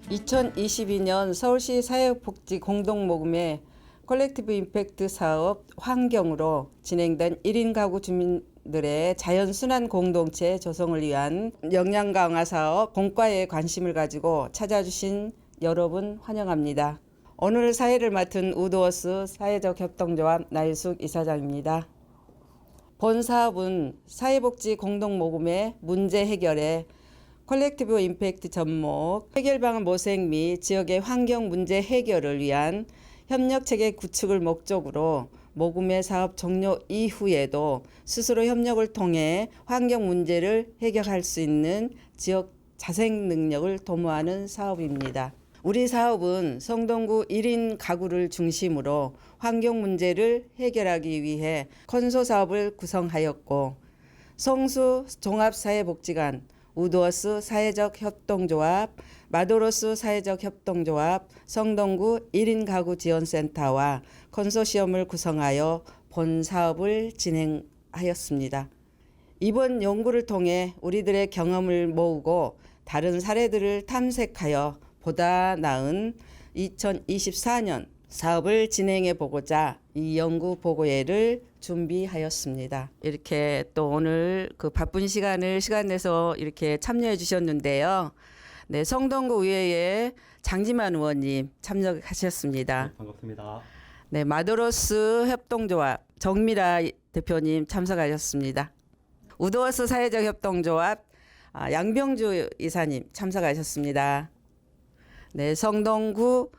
(2022년) 서울시 사회복지 공동모금의 컬렉티브 임팩트 사업 환경으로 진행된 1인 가구 주민들의 자연순환 공동체 조성을 위한 역량 강화 사업 공과에 관심을 가지고 찾아주신 여러분 환영합니다. 오늘 사회를 맡은 우드워스 사회적 협동조합 나유숙 이사장입니다. 본 사업은 사회복지 공동모금의 문제 해결에 컬렉티브 임팩트 접목, 해결방안 모색 및 지역의 환경 문제 해결을 위한 협력체계 구축을 목적으로 모금의 사업 종료 이후에도 스스로 협력을 통해 환경 문제를 해결할 수 있는 지역 자생 능력을 도모하는 사업입니다. 우리 사업은 성동구 1인 가구를 중심으로 환경 문제를 해결하기 위해 컨소 사업을 구성하였고, 성수 종합사회복지관, 우드워스 사회적 협동조합, 마도로스 사회적 협동조합, 성동구 1인 가구 지원센터와 컨소시엄을 구성하여 본 사업을 진행하였습니다. 이번 연구를 통해 우리들의 경험을 모으고 다른 사례들을 탐색하여 보다 나은 2024년 사업을 진행해 보고자 이 연구 보고회를 준비하였습니다. 이렇게 또 오늘 그 바쁜 시간을 시간 내서 이렇게 참여해 주셨는데요. 네, 성동구 의회의 장지만 의원님 참석하셨습니다. 네, 반갑습니다. 네, 마도로스 협동조합 정미라 대표님 참석하셨습니다. 우드워스 사회적 협동조합 양병주 이사님 참석하셨습니다. 네, 성동구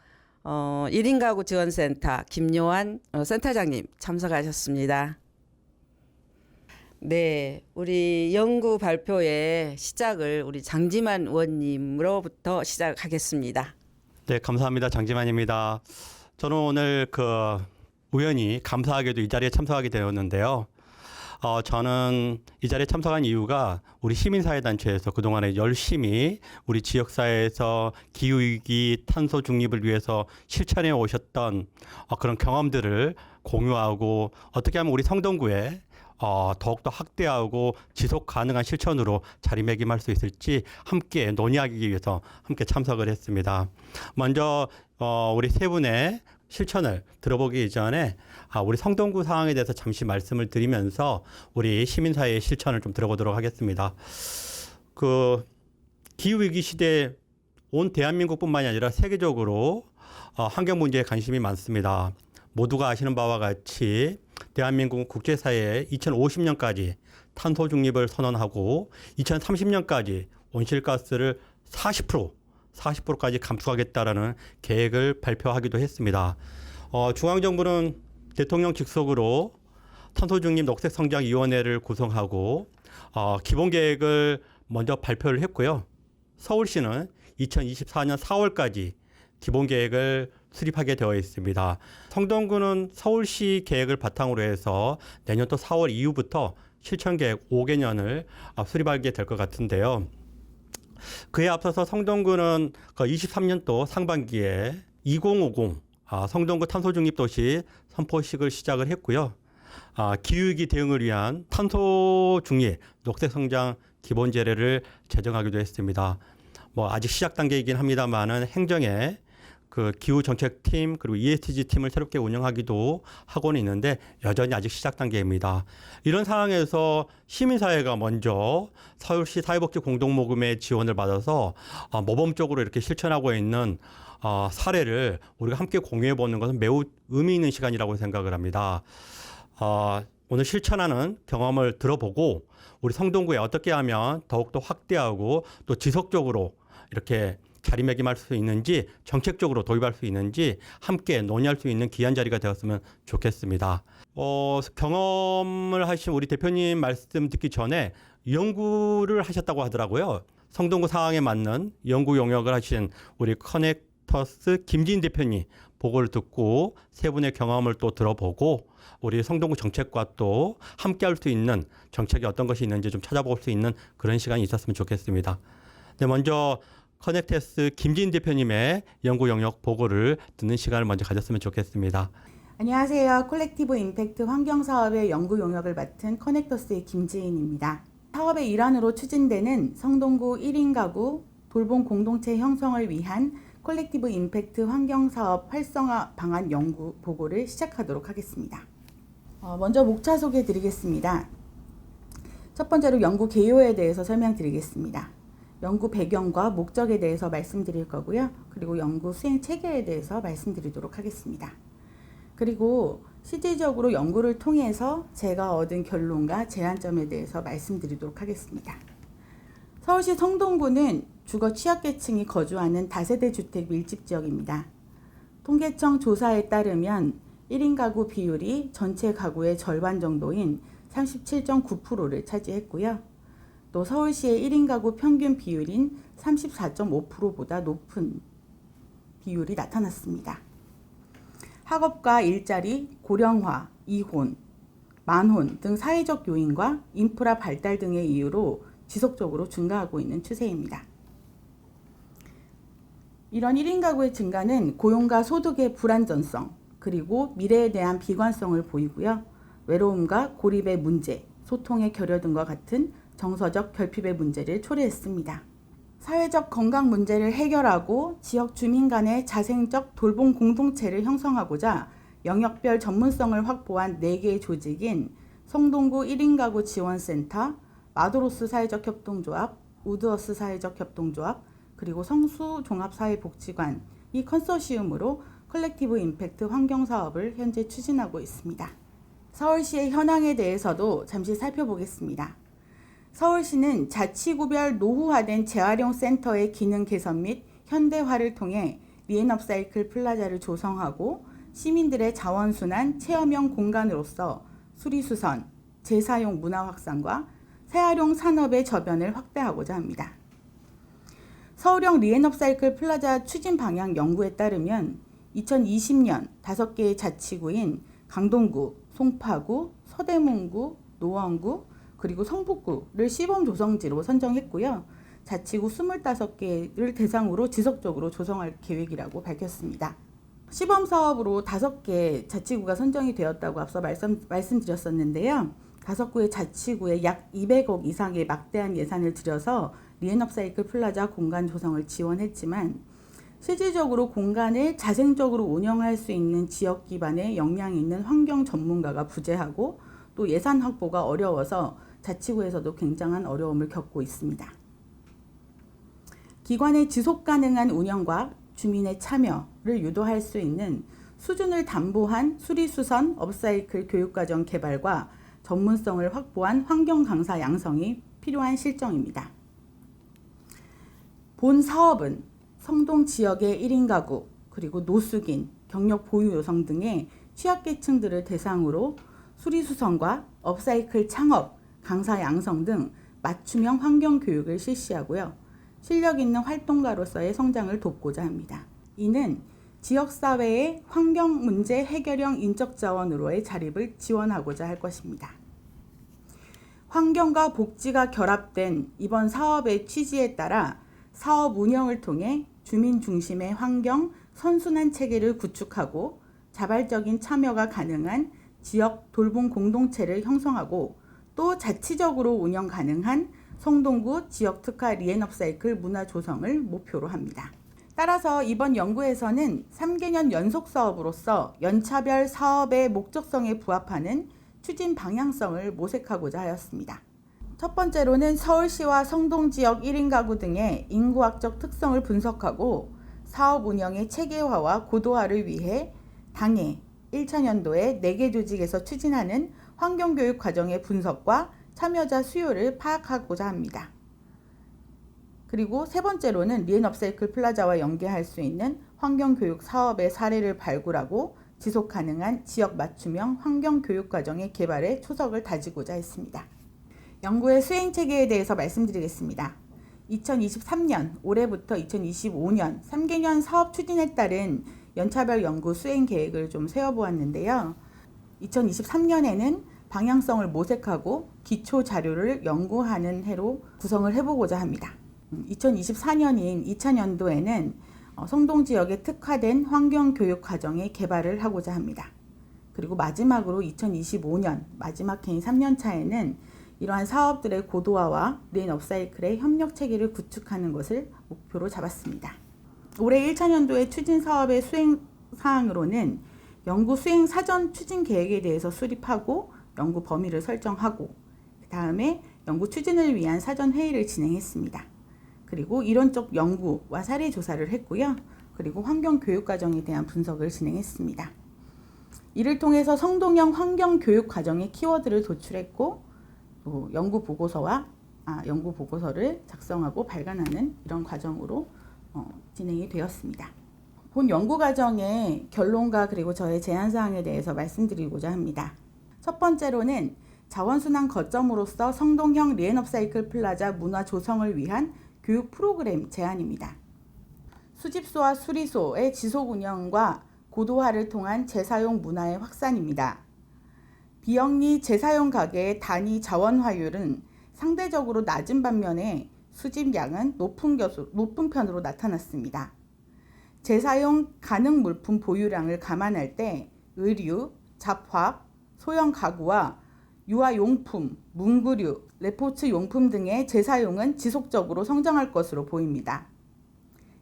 1인 가구 지원센터 김요한 센터장님 참석하셨습니다. 네, 우리 연구 발표의 시작을 우리 장지만 의원님으로부터 시작하겠습니다. 네, 감사합니다. 장지만입니다. 저는 오늘 우연히 감사하게도 이 자리에 참석하게 되었는데요. 저는 이 자리에 참석한 이유가 우리 시민사회단체에서 그동안에 열심히 우리 지역사회에서 기후위기 탄소 중립을 위해서 실천해 오셨던 그런 경험들을 공유하고 어떻게 하면 우리 성동구에 더욱더 확대하고 지속 가능한 실천으로 자리매김할 수 있을지 함께 논의하기 위해서 함께 참석을 했습니다. 먼저 우리 세 분의 실천을 들어보기 이전에 우리 성동구 상황에 대해서 잠시 말씀을 드리면서 우리 시민사회의 실천을 좀 들어보도록 하겠습니다. 기후위기 시대에 온 대한민국뿐만이 아니라 세계적으로 환경 문제에 관심이 많습니다. 모두가 아시는 바와 같이 대한민국은 국제사회에 2050년까지 탄소 중립을 선언하고 2030년까지 온실가스를 40%까지 감축하겠다라는 계획을 발표하기도 했습니다. 중앙정부는 대통령 직속으로 탄소중립 녹색성장위원회를 구성하고 기본계획을 먼저 발표를 했고요. 서울시는 2024년 4월까지 기본계획을 수립하게 되어 있습니다. 성동구는 서울시 계획을 바탕으로 해서 내년도 4월 이후부터 실천계획 5개년을 수립하게 될 것 같은데요. 그에 앞서서 성동구는 23년도 상반기에 2050 성동구 탄소중립도시 선포식을 시작을 했고요. 기후위기 대응을 위한 탄소중립 녹색성장 기본제례를 제정하기도 했습니다. 아직 시작 단계이긴 합니다만은 행정에 기후정책팀 그리고 ESG팀을 새롭게 운영하기도 하고는 있는데 여전히 아직 시작 단계입니다. 이런 상황에서 시민사회가 먼저 서울시 사회복지 공동모금의 지원을 받아서 모범적으로 이렇게 실천하고 있는 사례를 우리가 함께 공유해 보는 것은 매우 의미 있는 시간이라고 생각을 합니다. 오늘 실천하는 경험을 들어보고 우리 성동구에 어떻게 하면 더욱더 확대하고 또 지속적으로 이렇게 자리매김할 수 있는지 정책적으로 도입할 수 있는지 함께 논의할 수 있는 귀한 자리가 되었으면 좋겠습니다. 경험을 하신 우리 대표님 말씀 듣기 전에 연구를 하셨다고 하더라고요. 성동구 상황에 맞는 연구 용역을 하신 우리 커넥터스 김진 대표님 보고를 듣고 세 분의 경험을 또 들어보고 우리 성동구 정책과 또 함께 할 수 있는 정책이 어떤 것이 있는지 좀 찾아볼 수 있는 그런 시간이 있었으면 좋겠습니다. 네, 먼저 커넥테스 김진 대표님의 연구 영역 보고를 듣는 시간을 먼저 가졌으면 좋겠습니다. 안녕하세요. 콜렉티브 임팩트 환경사업의 연구 용역을 맡은 커넥터스의 김지인입니다. 사업의 일환으로 추진되는 성동구 1인 가구 돌봄 공동체 형성을 위한 콜렉티브 임팩트 환경사업 활성화 방안 연구 보고를 시작하도록 하겠습니다. 먼저 목차 소개해 드리겠습니다. 첫 번째로 연구 개요에 대해서 설명드리겠습니다. 연구 배경과 목적에 대해서 말씀드릴 거고요. 그리고 연구 수행 체계에 대해서 말씀드리도록 하겠습니다. 그리고 실질적으로 연구를 통해서 제가 얻은 결론과 제안점에 대해서 말씀드리도록 하겠습니다. 서울시 성동구는 주거 취약계층이 거주하는 다세대 주택 밀집지역입니다. 통계청 조사에 따르면 1인 가구 비율이 전체 가구의 절반 정도인 37.9%를 차지했고요. 또 서울시의 1인 가구 평균 비율인 34.5%보다 높은 비율이 나타났습니다. 학업과 일자리, 고령화, 이혼, 만혼 등 사회적 요인과 인프라 발달 등의 이유로 지속적으로 증가하고 있는 추세입니다. 이런 1인 가구의 증가는 고용과 소득의 불안전성, 그리고 미래에 대한 비관성을 보이고요. 외로움과 고립의 문제, 소통의 결여 등과 같은 정서적 결핍의 문제를 초래했습니다. 사회적 건강 문제를 해결하고 지역 주민 간의 자생적 돌봄 공동체를 형성하고자 영역별 전문성을 확보한 4개의 조직인 성동구 1인 가구 지원센터, 마도로스 사회적 협동조합, 우드어스 사회적 협동조합, 그리고 성수 종합사회복지관 이 컨소시움으로 컬렉티브 임팩트 환경사업을 현재 추진하고 있습니다. 서울시의 현황에 대해서도 잠시 살펴보겠습니다. 서울시는 자치구별 노후화된 재활용 센터의 기능 개선 및 현대화를 통해 리앤업사이클 플라자를 조성하고 시민들의 자원순환 체험형 공간으로서 수리수선, 재사용 문화 확산과 재활용 산업의 저변을 확대하고자 합니다. 서울형 리앤업사이클 플라자 추진 방향 연구에 따르면 2020년 5개의 자치구인 강동구, 송파구, 서대문구, 노원구, 그리고 성북구를 시범 조성지로 선정했고요. 자치구 25개를 대상으로 지속적으로 조성할 계획이라고 밝혔습니다. 시범 사업으로 5개 자치구가 선정이 되었다고 앞서 말씀드렸었는데요. 5구의 자치구에 약 200억 이상의 막대한 예산을 들여서 리앤업사이클 플라자 공간 조성을 지원했지만 실질적으로 공간을 자생적으로 운영할 수 있는 지역 기반의 역량이 있는 환경 전문가가 부재하고 또 예산 확보가 어려워서 자치구에서도 굉장한 어려움을 겪고 있습니다. 기관의 지속 가능한 운영과 주민의 참여를 유도할 수 있는 수준을 담보한 수리수선 업사이클 교육과정 개발과 전문성을 확보한 환경 강사 양성이 필요한 실정입니다. 본 사업은 성동 지역의 1인 가구, 그리고 노숙인, 경력 보유 여성 등의 취약계층들을 대상으로 수리수선과 업사이클 창업, 강사 양성 등 맞춤형 환경교육을 실시하고요. 실력 있는 활동가로서의 성장을 돕고자 합니다. 이는 지역사회의 환경문제 해결형 인적자원으로의 자립을 지원하고자 할 것입니다. 환경과 복지가 결합된 이번 사업의 취지에 따라 사업 운영을 통해 주민 중심의 환경 선순환 체계를 구축하고 자발적인 참여가 가능한 지역 돌봄 공동체를 형성하고 또 자치적으로 운영 가능한 성동구 지역 특화 리앤업사이클 문화 조성을 목표로 합니다. 따라서 이번 연구에서는 3개년 연속 사업으로서 연차별 사업의 목적성에 부합하는 추진 방향성을 모색하고자 하였습니다. 첫 번째로는 서울시와 성동 지역 1인 가구 등의 인구학적 특성을 분석하고 사업 운영의 체계화와 고도화를 위해 당해 1차년도에 4개 조직에서 추진하는 환경교육 과정의 분석과 참여자 수요를 파악하고자 합니다. 그리고 세 번째로는 리앤업사이클 플라자와 연계할 수 있는 환경교육 사업의 사례를 발굴하고 지속 가능한 지역 맞춤형 환경교육 과정의 개발에 초석을 다지고자 했습니다. 연구의 수행 체계에 대해서 말씀드리겠습니다. 2023년 올해부터 2025년 3개년 사업 추진에 따른 연차별 연구 수행 계획을 좀 세워보았는데요. 2023년에는 방향성을 모색하고 기초 자료를 연구하는 해로 구성을 해보고자 합니다. 2024년인 2차년도에는 성동 지역에 특화된 환경교육 과정의 개발을 하고자 합니다. 그리고 마지막으로 2025년 마지막 해인 3년 차에는 이러한 사업들의 고도화와 린 업사이클의 협력 체계를 구축하는 것을 목표로 잡았습니다. 올해 1차년도의 추진 사업의 수행 사항으로는 연구 수행 사전 추진 계획에 대해서 수립하고 연구 범위를 설정하고 그 다음에 연구 추진을 위한 사전 회의를 진행했습니다. 그리고 이론적 연구와 사례 조사를 했고요. 그리고 환경 교육 과정에 대한 분석을 진행했습니다. 이를 통해서 성동형 환경 교육 과정의 키워드를 도출했고 또 연구 보고서를 작성하고 발간하는 이런 과정으로 진행이 되었습니다. 본 연구 과정의 결론과 그리고 저의 제안 사항에 대해서 말씀드리고자 합니다. 첫 번째로는 자원순환 거점으로서 성동형 리앤업사이클 플라자 문화 조성을 위한 교육 프로그램 제안입니다. 수집소와 수리소의 지속 운영과 고도화를 통한 재사용 문화의 확산입니다. 비영리 재사용 가게의 단위 자원 화율은 상대적으로 낮은 반면에 수집량은 높은 편으로 나타났습니다. 재사용 가능 물품 보유량을 감안할 때 의류, 잡화, 소형 가구와 유아용품, 문구류, 레포츠 용품 등의 재사용은 지속적으로 성장할 것으로 보입니다.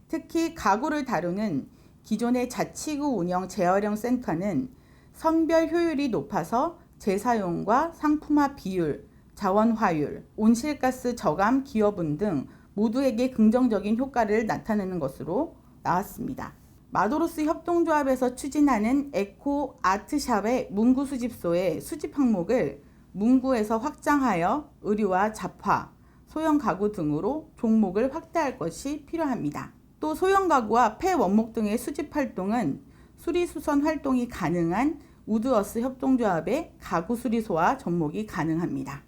특히 가구를 다루는 기존의 자치구 운영 재활용 센터는 선별 효율이 높아서 재사용과 상품화 비율, 자원화율, 온실가스 저감 기여분 등 모두에게 긍정적인 효과를 나타내는 것으로 나왔습니다. 마도로스 협동조합에서 추진하는 에코 아트샵의 문구 수집소의 수집 항목을 문구에서 확장하여 의류와 잡화, 소형 가구 등으로 종목을 확대할 것이 필요합니다. 또 소형 가구와 폐원목 등의 수집 활동은 수리수선 활동이 가능한 우드어스 협동조합의 가구 수리소와 접목이 가능합니다.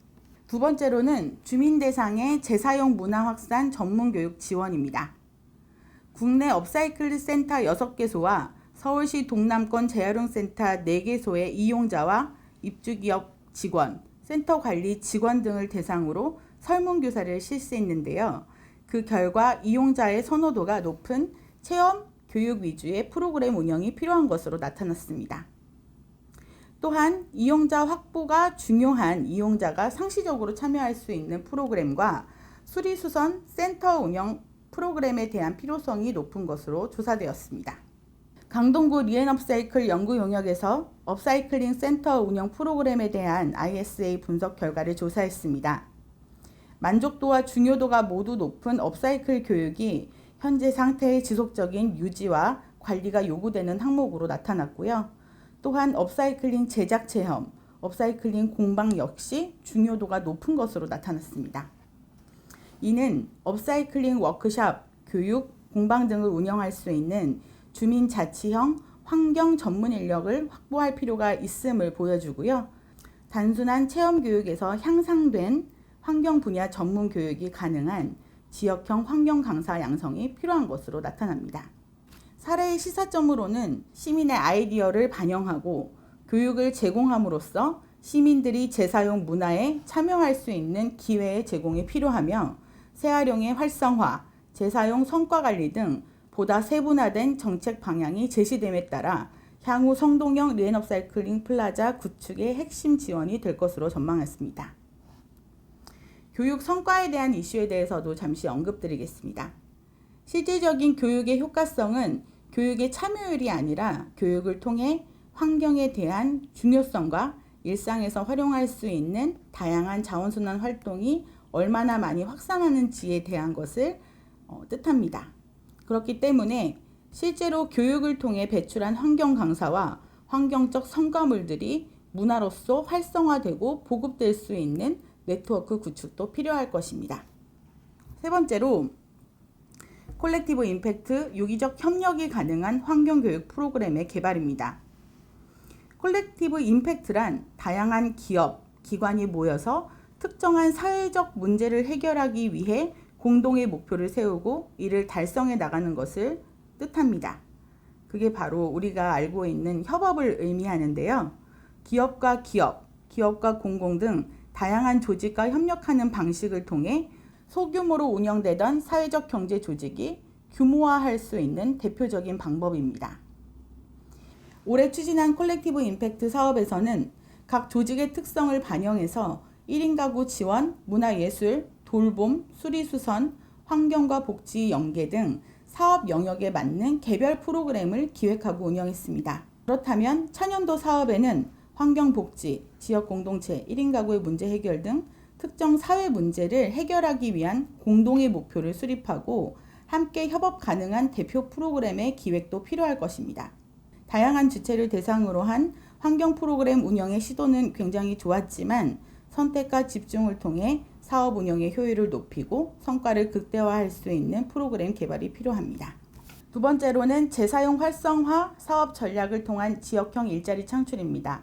두 번째로는 주민 대상의 재사용 문화 확산 전문 교육 지원입니다. 국내 업사이클 센터 6개소와 서울시 동남권 재활용 센터 4개소의 이용자와 입주기업 직원, 센터 관리 직원 등을 대상으로 설문교사를 실시했는데요. 그 결과 이용자의 선호도가 높은 체험, 교육 위주의 프로그램 운영이 필요한 것으로 나타났습니다. 또한 이용자 확보가 중요한 이용자가 상시적으로 참여할 수 있는 프로그램과 수리수선 센터 운영 프로그램에 대한 필요성이 높은 것으로 조사되었습니다. 강동구 리앤업사이클 연구 용역에서 업사이클링 센터 운영 프로그램에 대한 ISA 분석 결과를 조사했습니다. 만족도와 중요도가 모두 높은 업사이클 교육이 현재 상태의 지속적인 유지와 관리가 요구되는 항목으로 나타났고요. 또한 업사이클링 제작 체험, 업사이클링 공방 역시 중요도가 높은 것으로 나타났습니다. 이는 업사이클링 워크샵, 교육, 공방 등을 운영할 수 있는 주민자치형 환경 전문 인력을 확보할 필요가 있음을 보여주고요. 단순한 체험 교육에서 향상된 환경 분야 전문 교육이 가능한 지역형 환경 강사 양성이 필요한 것으로 나타납니다. 사례의 시사점으로는 시민의 아이디어를 반영하고 교육을 제공함으로써 시민들이 재사용 문화에 참여할 수 있는 기회의 제공이 필요하며 재활용의 활성화, 재사용 성과 관리 등 보다 세분화된 정책 방향이 제시됨에 따라 향후 성동형 리앤업사이클링 플라자 구축의 핵심 지원이 될 것으로 전망했습니다. 교육 성과에 대한 이슈에 대해서도 잠시 언급드리겠습니다. 실질적인 교육의 효과성은 교육의 참여율이 아니라 교육을 통해 환경에 대한 중요성과 일상에서 활용할 수 있는 다양한 자원순환 활동이 얼마나 많이 확산하는지에 대한 것을 뜻합니다. 그렇기 때문에 실제로 교육을 통해 배출한 환경 강사와 환경적 성과물들이 문화로서 활성화되고 보급될 수 있는 네트워크 구축도 필요할 것입니다. 세 번째로 콜렉티브 임팩트, 유기적 협력이 가능한 환경교육 프로그램의 개발입니다. 콜렉티브 임팩트란 다양한 기업, 기관이 모여서 특정한 사회적 문제를 해결하기 위해 공동의 목표를 세우고 이를 달성해 나가는 것을 뜻합니다. 그게 바로 우리가 알고 있는 협업을 의미하는데요. 기업과 기업, 기업과 공공 등 다양한 조직과 협력하는 방식을 통해 소규모로 운영되던 사회적 경제 조직이 규모화할 수 있는 대표적인 방법입니다. 올해 추진한 콜렉티브 임팩트 사업에서는 각 조직의 특성을 반영해서 1인 가구 지원, 문화예술, 돌봄, 수리수선, 환경과 복지 연계 등 사업 영역에 맞는 개별 프로그램을 기획하고 운영했습니다. 그렇다면 차년도 사업에는 환경복지, 지역공동체, 1인 가구의 문제 해결 등 특정 사회 문제를 해결하기 위한 공동의 목표를 수립하고 함께 협업 가능한 대표 프로그램의 기획도 필요할 것입니다. 다양한 주체를 대상으로 한 환경 프로그램 운영의 시도는 굉장히 좋았지만 선택과 집중을 통해 사업 운영의 효율을 높이고 성과를 극대화할 수 있는 프로그램 개발이 필요합니다. 두 번째로는 재사용 활성화 사업 전략을 통한 지역형 일자리 창출입니다.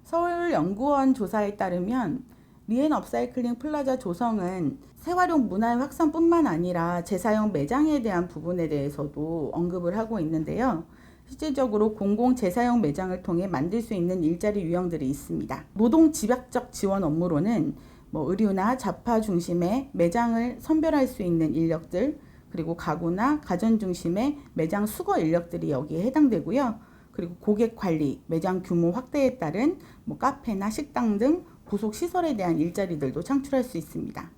서울연구원 조사에 따르면 리엔 업사이클링 플라자 조성은 재활용 문화의 확산뿐만 아니라 재사용 매장에 대한 부분에 대해서도 언급을 하고 있는데요. 실질적으로 공공 재사용 매장을 통해 만들 수 있는 일자리 유형들이 있습니다. 노동 집약적 지원 업무로는 의류나 잡화 중심의 매장을 선별할 수 있는 인력들, 그리고 가구나 가전 중심의 매장 수거 인력들이 여기에 해당되고요. 그리고 고객 관리, 매장 규모 확대에 따른 카페나 식당 등 부속 시설에 대한 일자리들도 창출할 수 있습니다.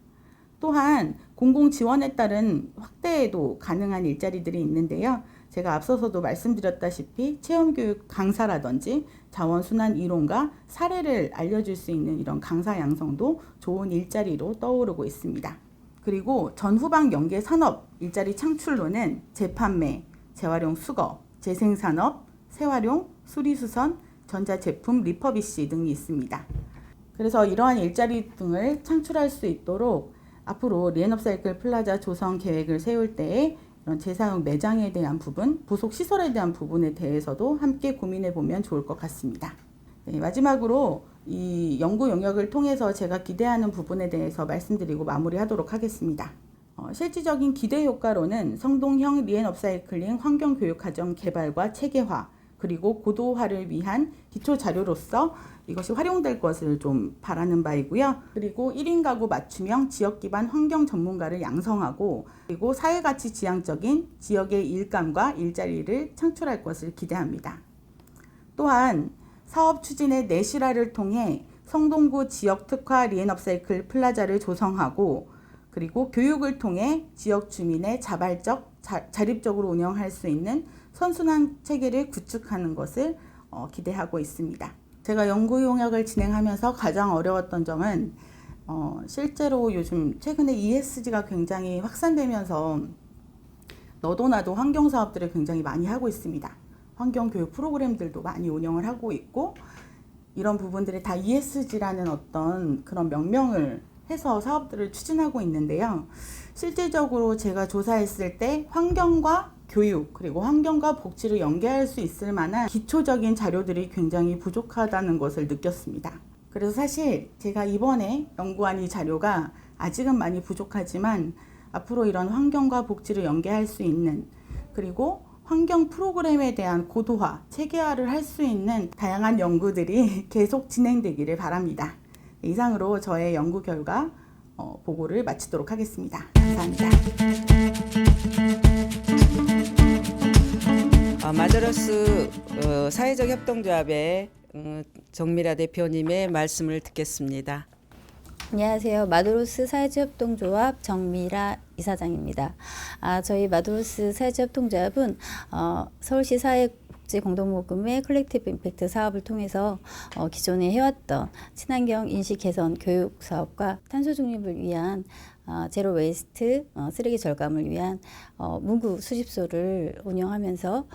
또한 공공 지원에 따른 확대에도 가능한 일자리들이 있는데요. 제가 앞서서도 말씀드렸다시피 체험교육 강사라든지 자원순환 이론과 사례를 알려줄 수 있는 이런 강사 양성도 좋은 일자리로 떠오르고 있습니다. 그리고 전후방 연계 산업 일자리 창출로는 재판매, 재활용 수거, 재생산업, 재활용, 수리수선, 전자제품 리퍼비시 등이 있습니다. 그래서 이러한 일자리 등을 창출할 수 있도록 앞으로 리엔업사이클 플라자 조성 계획을 세울 때에 이런 재사용 매장에 대한 부분, 부속 시설에 대한 부분에 대해서도 함께 고민해 보면 좋을 것 같습니다. 네, 마지막으로 이 연구 영역을 통해서 제가 기대하는 부분에 대해서 말씀드리고 마무리하도록 하겠습니다. 실질적인 기대 효과로는 성동형 리엔업사이클링 환경교육과정 개발과 체계화, 그리고 고도화를 위한 기초 자료로서 이것이 활용될 것을 좀 바라는 바이고요. 그리고 1인 가구 맞춤형 지역 기반 환경 전문가를 양성하고 그리고 사회가치 지향적인 지역의 일감과 일자리를 창출할 것을 기대합니다. 또한 사업 추진의 내실화를 통해 성동구 지역 특화 리엔업사이클 플라자를 조성하고 그리고 교육을 통해 지역 주민의 자발적, 자립적으로 운영할 수 있는 선순환 체계를 구축하는 것을 기대하고 있습니다. 제가 연구 용역을 진행하면서 가장 어려웠던 점은 실제로 요즘 최근에 ESG가 굉장히 확산되면서 너도 나도 환경 사업들을 굉장히 많이 하고 있습니다. 환경 교육 프로그램들도 많이 운영을 하고 있고 이런 부분들이 다 ESG라는 어떤 그런 명명을 해서 사업들을 추진하고 있는데요. 실질적으로 제가 조사했을 때 환경과 교육 그리고 환경과 복지를 연계할 수 있을 만한 기초적인 자료들이 굉장히 부족하다는 것을 느꼈습니다. 그래서 사실 제가 이번에 연구한 이 자료가 아직은 많이 부족하지만 앞으로 이런 환경과 복지를 연계할 수 있는 그리고 환경 프로그램에 대한 고도화, 체계화를 할 수 있는 다양한 연구들이 계속 진행되기를 바랍니다. 이상으로 저의 연구 결과 보고를 마치도록 하겠습니다. 감사합니다. 마더러스 사회적 협동조합의 정미라 대표님의 말씀을 듣겠습니다. 안녕하세요. 마도로스 사회적협동조합 정미라 이사장입니다. 저희 마도로스 사회적협동조합은 서울시 사회복지공동모금의 컬렉티브 임팩트 사업을 통해서 기존에 해왔던 친환경 인식 개선 교육 사업과 탄소 중립을 위한 제로 웨이스트 쓰레기 절감을 위한 문구 수집소를 운영하면서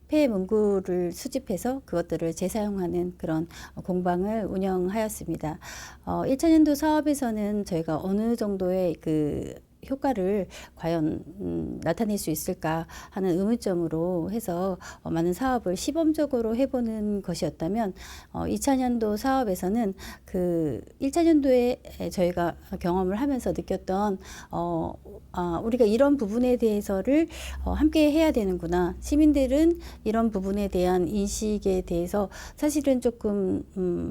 폐 문구를 수집해서 그것들을 재사용하는 그런 공방을 운영하였습니다. 1차년도 사업에서는 저희가 어느 정도의 그 효과를 과연 나타낼 수 있을까 하는 의문점으로 해서 많은 사업을 시범적으로 해보는 것이었다면 2차년도 사업에서는 그 1차년도에 저희가 경험을 하면서 느꼈던 우리가 이런 부분에 대해서를 함께 해야 되는구나. 시민들은 이런 부분에 대한 인식에 대해서 사실은 조금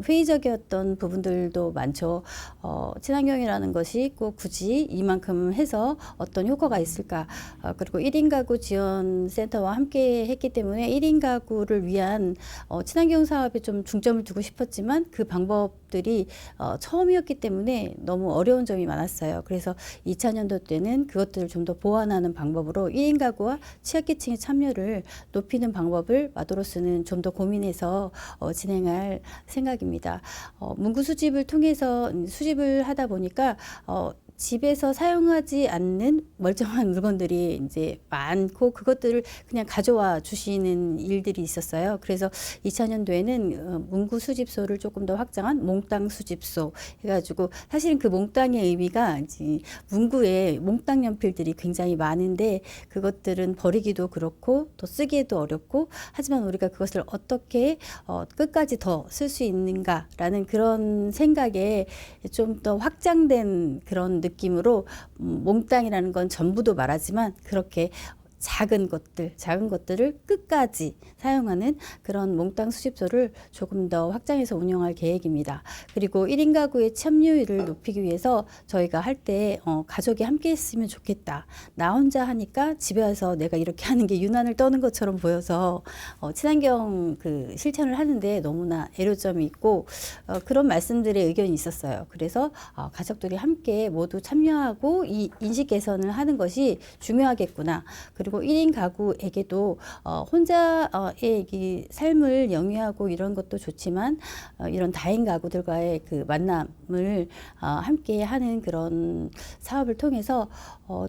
회의적이었던 부분들도 많죠. 친환경이라는 것이 꼭 굳이 이만큼 해서 어떤 효과가 있을까? 그리고 1인 가구 지원센터와 함께 했기 때문에 1인 가구를 위한 친환경 사업에 좀 중점을 두고 싶었지만 그 방법들이 처음이었기 때문에 너무 어려운 점이 많았어요. 그래서 2000년도 때는 그것들을 좀 더 보완하는 방법으로 1인 가구와 취약계층의 참여를 높이는 방법을 마도로스는 좀 더 고민해서 진행할 생각입니다. 문구 수집을 통해서 수집을 하다 보니까 집에서 사용하지 않는 멀쩡한 물건들이 이제 많고 그것들을 그냥 가져와 주시는 일들이 있었어요. 그래서 2000년도에는 문구 수집소를 조금 더 확장한 몽땅 수집소 해가지고 사실은 그 몽땅의 의미가 이제 문구에 몽땅 연필들이 굉장히 많은데 그것들은 버리기도 그렇고 또 쓰기에도 어렵고 하지만 우리가 그것을 어떻게 끝까지 더 쓸 수 있는가라는 그런 생각에 좀 더 확장된 그런 느낌으로 몽땅이라는 건 전부도 말하지만 그렇게 작은 것들을 끝까지 사용하는 그런 몽땅 수집소를 조금 더 확장해서 운영할 계획입니다. 그리고 1인 가구의 참여율을 높이기 위해서 저희가 할 때 가족이 함께 했으면 좋겠다. 나 혼자 하니까 집에 와서 내가 이렇게 하는 게 유난을 떠는 것처럼 보여서 친환경 그 실천을 하는데 너무나 애로점이 있고 그런 말씀들의 의견이 있었어요. 그래서 가족들이 함께 모두 참여하고 이 인식 개선을 하는 것이 중요하겠구나. 그리고 1인 가구에게도 혼자의 이 삶을 영위하고 이런 것도 좋지만 이런 다인 가구들과의 그 만남을 함께 하는 그런 사업을 통해서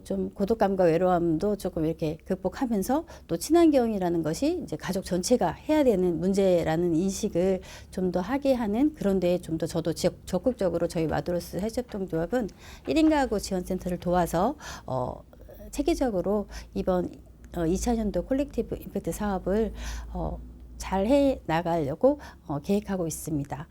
좀 고독감과 외로움도 조금 이렇게 극복하면서 또 친환경이라는 것이 이제 가족 전체가 해야 되는 문제라는 인식을 좀 더 하게 하는 그런 데에 좀 더 저도 적극적으로 저희 마도로스 사회협동조합은 1인 가구 지원센터를 도와서 체계적으로 이번 2000년도 콜렉티브 임팩트 사업을 잘 해 나가려고 계획하고 있습니다.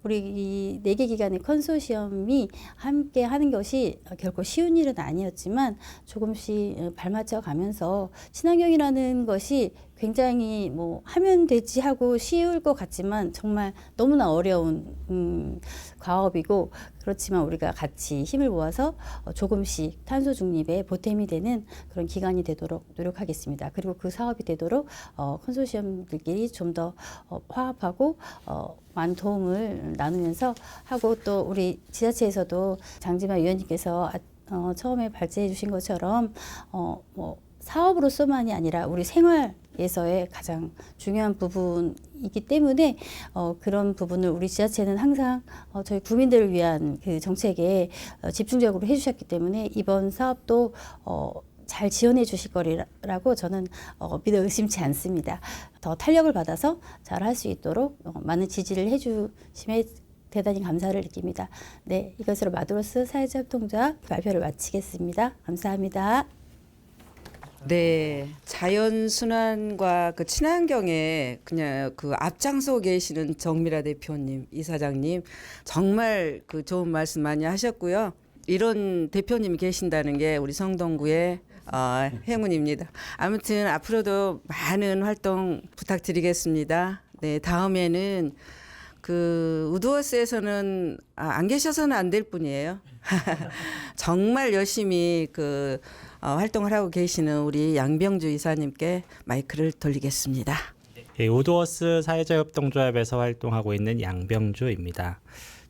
우리 이 4개 기관의 컨소시엄이 함께 하는 것이 결코 쉬운 일은 아니었지만 조금씩 발맞춰 가면서 친환경이라는 것이 굉장히 뭐 하면 되지 하고 쉬울 것 같지만 정말 너무나 어려운 과업이고 그렇지만 우리가 같이 힘을 모아서 조금씩 탄소 중립에 보탬이 되는 그런 기관이 되도록 노력하겠습니다. 그리고 그 사업이 되도록 컨소시엄들끼리 좀 더 화합하고 많은 도움을 나누면서 하고 또 우리 지자체에서도 장지만 위원님께서 처음에 발제해 주신 것처럼 뭐 사업으로서만이 아니라 우리 생활에서의 가장 중요한 부분이기 때문에 그런 부분을 우리 지자체는 항상 저희 구민들을 위한 그 정책에 집중적으로 해주셨기 때문에 이번 사업도 잘 지원해 주실 거라고 저는 믿어 의심치 않습니다. 더 탄력을 받아서 잘 할 수 있도록 많은 지지를 해주심에 대단히 감사를 느낍니다. 네, 이것으로 마도로스 사회자협동조합 발표를 마치겠습니다. 감사합니다. 네, 자연순환과 그 친환경에 그냥 그 앞장서 계시는 정미라 대표님, 이사장님 정말 그 좋은 말씀 많이 하셨고요. 이런 대표님이 계신다는 게 우리 성동구의 행운입니다. 아무튼 앞으로도 많은 활동 부탁드리겠습니다. 네, 다음에는 그 우드워스에서는 안 계셔서는 안 될 뿐이에요. 정말 열심히 그 활동을 하고 계시는 우리 양병주 이사님께 마이크를 돌리겠습니다. 예, 우드워스 사회자협동조합에서 활동하고 있는 양병주입니다.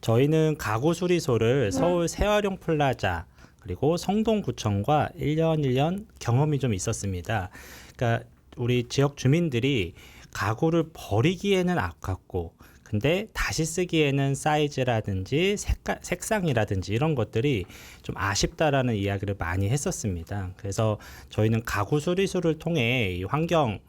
저희는 가구 수리소를 서울 세활용 플라자 그리고 성동구청과 1년 경험이 좀 있었습니다. 그러니까 우리 지역 주민들이 가구를 버리기에는 아깝고 근데 다시 쓰기에는 사이즈라든지 색상이라든지 이런 것들이 좀 아쉽다라는 이야기를 많이 했었습니다. 그래서 저희는 가구 수리소를 통해 이 환경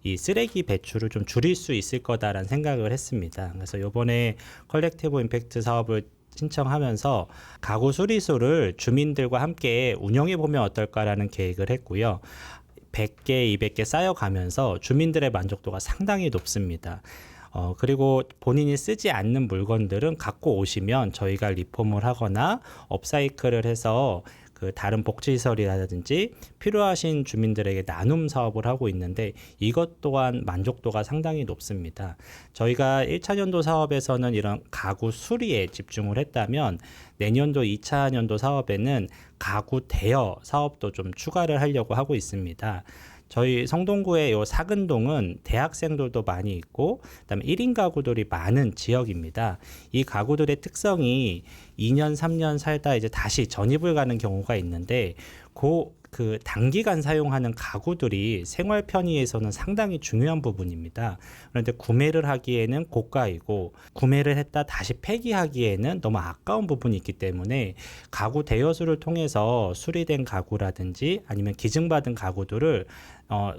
이 쓰레기 배출을 좀 줄일 수 있을 거다라는 생각을 했습니다. 그래서 이번에 컬렉티브 임팩트 사업을 신청하면서 가구 수리소를 주민들과 함께 운영해 보면 어떨까라는 계획을 했고요. 100개, 200개 쌓여가면서 주민들의 만족도가 상당히 높습니다. 그리고 본인이 쓰지 않는 물건들은 갖고 오시면 저희가 리폼을 하거나 업사이클을 해서 그 다른 복지시설이라든지 필요하신 주민들에게 나눔 사업을 하고 있는데 이것 또한 만족도가 상당히 높습니다. 저희가 1차 년도 사업에서는 이런 가구 수리에 집중을 했다면 내년도 2차 년도 사업에는 가구 대여 사업도 좀 추가를 하려고 하고 있습니다. 저희 성동구의 요 사근동은 대학생들도 많이 있고 그다음에 1인 가구들이 많은 지역입니다. 이 가구들의 특성이 2년, 3년 살다 이제 다시 전입을 가는 경우가 있는데 그 단기간 사용하는 가구들이 생활 편의에서는 상당히 중요한 부분입니다. 그런데 구매를 하기에는 고가이고 구매를 했다 다시 폐기하기에는 너무 아까운 부분이 있기 때문에 가구 대여수를 통해서 수리된 가구라든지 아니면 기증받은 가구들을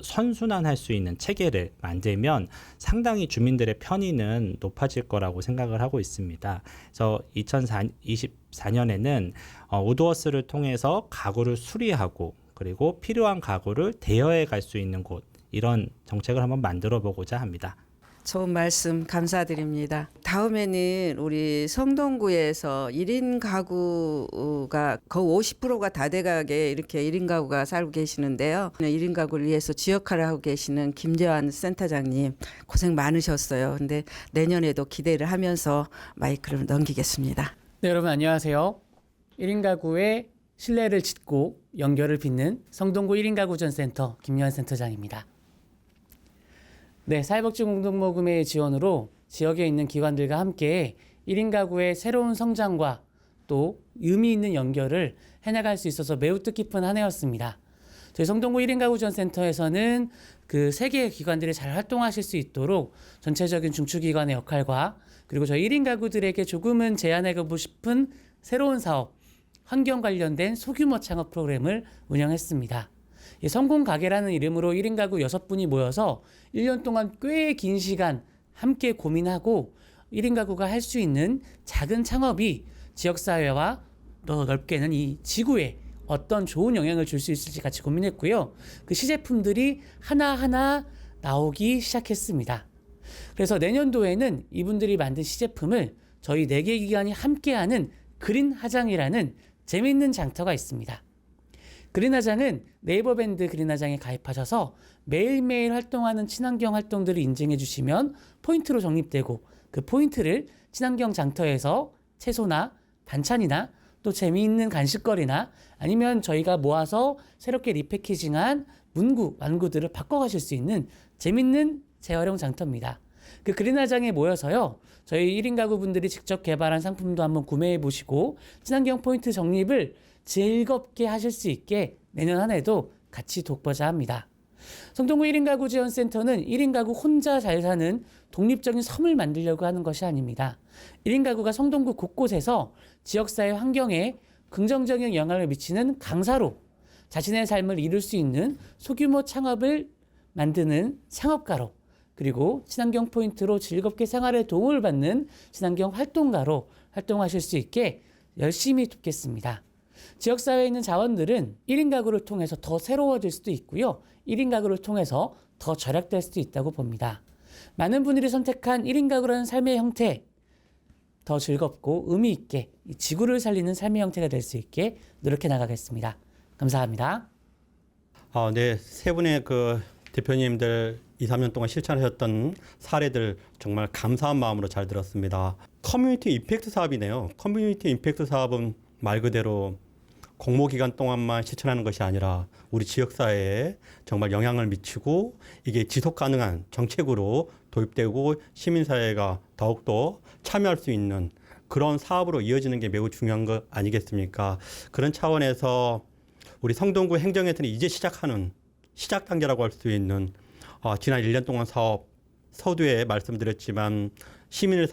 선순환할 수 있는 체계를 만들면 상당히 주민들의 편의는 높아질 거라고 생각을 하고 있습니다. 그래서 2024년에는 우드워스를 통해서 가구를 수리하고 그리고 필요한 가구를 대여해 갈 수 있는 곳 이런 정책을 한번 만들어 보고자 합니다. 좋은 말씀 감사드립니다. 다음에는 우리 성동구에서 1인 가구가 거의 50%가 다 돼가게 이렇게 1인 가구가 살고 계시는데요. 1인 가구를 위해서 지역화를 하고 계시는 김재환 센터장님 고생 많으셨어요. 근데 내년에도 기대를 하면서 마이크를 넘기겠습니다. 네, 여러분 안녕하세요. 1인 가구의 신뢰를 짓고 연결을 빚는 성동구 1인 가구 지원센터 김여한 센터장입니다. 네, 사회복지공동모금의 지원으로 지역에 있는 기관들과 함께 1인 가구의 새로운 성장과 또 의미 있는 연결을 해나갈 수 있어서 매우 뜻깊은 한 해였습니다. 저희 성동구 1인 가구 지원센터에서는 그 세 개의 기관들이 잘 활동하실 수 있도록 전체적인 중추기관의 역할과 그리고 저희 1인 가구들에게 조금은 제안해보고 싶은 새로운 사업, 환경 관련된 소규모 창업 프로그램을 운영했습니다. 성공가게라는 이름으로 1인 가구 6분이 모여서 1년 동안 꽤 긴 시간 함께 고민하고 1인 가구가 할 수 있는 작은 창업이 지역사회와 더 넓게는 이 지구에 어떤 좋은 영향을 줄 수 있을지 같이 고민했고요. 그 시제품들이 하나하나 나오기 시작했습니다. 그래서 내년도에는 이분들이 만든 시제품을 저희 4개 기관이 함께하는 그린 화장이라는 재미있는 장터가 있습니다. 그린화장은 네이버 밴드 그린화장에 가입하셔서 매일매일 활동하는 친환경 활동들을 인증해 주시면 포인트로 적립되고 그 포인트를 친환경 장터에서 채소나 반찬이나 또 재미있는 간식거리나 아니면 저희가 모아서 새롭게 리패키징한 문구, 완구들을 바꿔가실 수 있는 재밌는 재활용 장터입니다. 그 그린화장에 모여서요. 저희 1인 가구분들이 직접 개발한 상품도 한번 구매해 보시고 친환경 포인트 적립을 즐겁게 하실 수 있게 내년 한 해도 같이 돕고자 합니다. 성동구 1인 가구 지원센터는 1인 가구 혼자 잘 사는 독립적인 섬을 만들려고 하는 것이 아닙니다. 1인 가구가 성동구 곳곳에서 지역사회 환경에 긍정적인 영향을 미치는 강사로 자신의 삶을 이룰 수 있는 소규모 창업을 만드는 창업가로 그리고 친환경 포인트로 즐겁게 생활에 도움을 받는 친환경 활동가로 활동하실 수 있게 열심히 돕겠습니다. 지역사회에 있는 자원들은 1인 가구를 통해서 더 새로워질 수도 있고요. 1인 가구를 통해서 더 절약될 수도 있다고 봅니다. 많은 분들이 선택한 1인 가구라는 삶의 형태, 더 즐겁고 의미 있게 이 지구를 살리는 삶의 형태가 될 수 있게 노력해 나가겠습니다. 감사합니다. 네, 세 분의 그 대표님들 2, 3년 동안 실천하셨던 사례들 정말 감사한 마음으로 잘 들었습니다. 커뮤니티 임팩트 사업이네요. 커뮤니티 임팩트 사업은 말 그대로 공모기간 동안만 실천하는 것이 아니라 우리 지역사회에 정말 영향을 미치고 이게 지속 가능한 정책으로 도입되고 시민사회가 더욱더 참여할 수 있는 그런 사업으로 이어지는 게 매우 중요한 것 아니겠습니까? 그런 차원에서 우리 성동구 행정에서는 이제 시작하는 시작 단계라고 할 수 있는 지난 1년 동안 사업 서두에 말씀드렸지만 시민을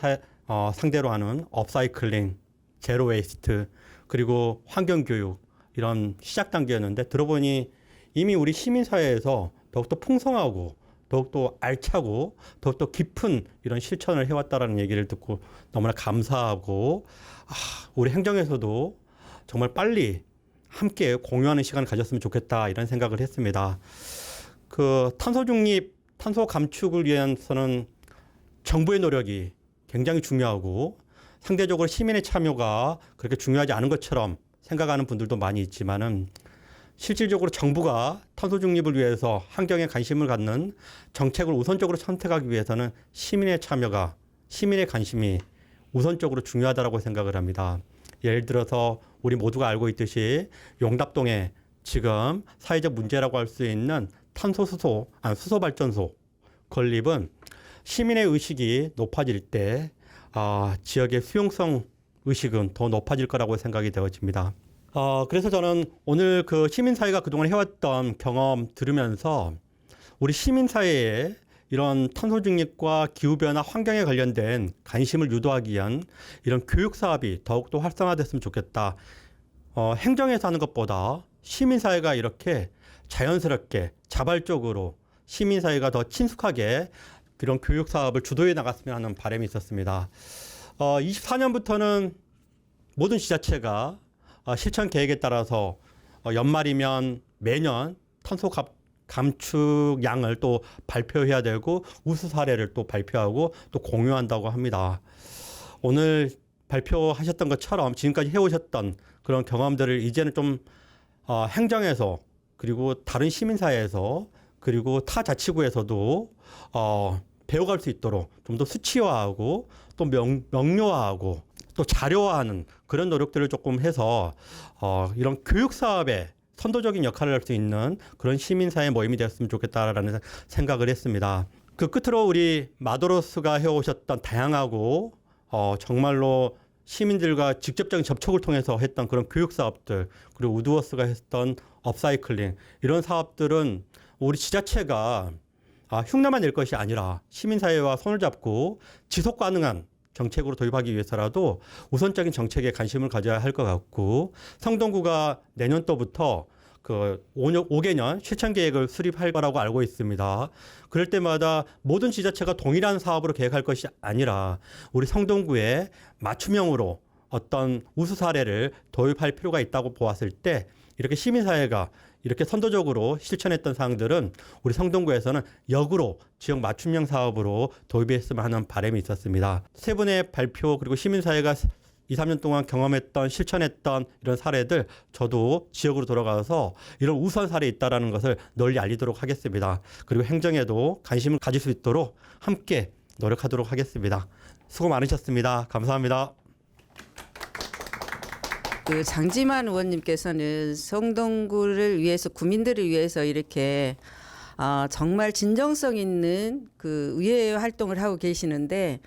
상대로 하는 업사이클링, 제로 웨이스트 그리고 환경교육 이런 시작 단계였는데 들어보니 이미 우리 시민사회에서 더욱더 풍성하고 더욱더 알차고 더욱더 깊은 이런 실천을 해왔다라는 얘기를 듣고 너무나 감사하고 우리 행정에서도 정말 빨리 함께 공유하는 시간을 가졌으면 좋겠다 이런 생각을 했습니다. 그 탄소 중립, 탄소 감축을 위해서는 정부의 노력이 굉장히 중요하고 상대적으로 시민의 참여가 그렇게 중요하지 않은 것처럼 생각하는 분들도 많이 있지만은 실질적으로 정부가 탄소 중립을 위해서 환경에 관심을 갖는 정책을 우선적으로 선택하기 위해서는 시민의 참여가, 시민의 관심이 우선적으로 중요하다고 생각을 합니다. 예를 들어서 우리 모두가 알고 있듯이 용답동에 지금 사회적 문제라고 할 수 있는 수소 발전소 건립은 시민의 의식이 높아질 때 지역의 수용성 의식은 더 높아질 거라고 생각이 되어집니다. 그래서 저는 오늘 그 시민사회가 그동안 해왔던 경험 들으면서 우리 시민사회에 이런 탄소 중립과 기후변화 환경에 관련된 관심을 유도하기 위한 이런 교육 사업이 더욱더 활성화됐으면 좋겠다. 행정에서 하는 것보다 시민사회가 이렇게 자연스럽게 자발적으로 시민사회가 더 친숙하게 그런 교육 사업을 주도해 나갔으면 하는 바람이 있었습니다. 24년부터는 모든 지자체가 실천 계획에 따라서 연말이면 매년 탄소 감축량을 또 발표해야 되고 우수 사례를 또 발표하고 또 공유한다고 합니다. 오늘 발표하셨던 것처럼 지금까지 해오셨던 그런 경험들을 이제는 좀 행정에서 그리고 다른 시민사회에서 그리고 타 자치구에서도 배워갈 수 있도록 좀 더 수치화하고 또 명료화하고 또 자료화하는 그런 노력들을 조금 해서 이런 교육 사업에 선도적인 역할을 할 수 있는 그런 시민사회 모임이 되었으면 좋겠다라는 생각을 했습니다. 그 끝으로 우리 마도로스가 해오셨던 다양하고 정말로 시민들과 직접적인 접촉을 통해서 했던 그런 교육 사업들, 그리고 우드워스가 했던 업사이클링, 이런 사업들은 우리 지자체가 흉내만 낼 것이 아니라 시민사회와 손을 잡고 지속 가능한 정책으로 도입하기 위해서라도 우선적인 정책에 관심을 가져야 할 것 같고, 성동구가 내년도부터 그 5개년 실천 계획을 수립할 거라고 알고 있습니다. 그럴 때마다 모든 지자체가 동일한 사업으로 계획할 것이 아니라 우리 성동구에 맞춤형으로 어떤 우수 사례를 도입할 필요가 있다고 보았을 때, 이렇게 시민사회가 이렇게 선도적으로 실천했던 사항들은 우리 성동구에서는 역으로 지역 맞춤형 사업으로 도입했으면 하는 바람이 있었습니다. 세 분의 발표 그리고 시민사회가 2, 3년 동안 경험했던 실천했던 이런 사례들 저도 지역으로 돌아가서 이런 우수한 사례 있다는 것을 널리 알리도록 하겠습니다. 그리고 행정에도 관심을 가질 수 있도록 함께 노력하도록 하겠습니다. 수고 많으셨습니다. 감사합니다. 그 장지만 의원님께서는 성동구를 위해서, 구민들을 위해서 이렇게 정말 진정성 있는 그 의회 활동을 하고 계시는데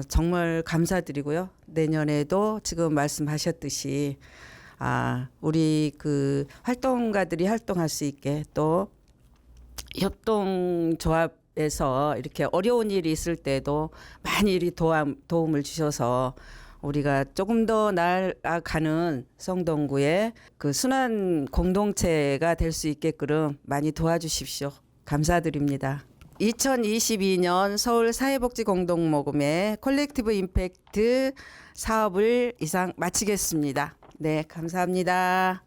정말 감사드리고요. 내년에도 지금 말씀하셨듯이 우리 그 활동가들이 활동할 수 있게, 또 협동조합에서 이렇게 어려운 일이 있을 때도 많이 도움을 주셔서 우리가 조금 더 나아가는 성동구의 그 순환 공동체가 될 수 있게끔 많이 도와주십시오. 감사드립니다. 2022년 서울 사회복지공동모금의 콜렉티브 임팩트 사업을 이상 마치겠습니다. 네, 감사합니다.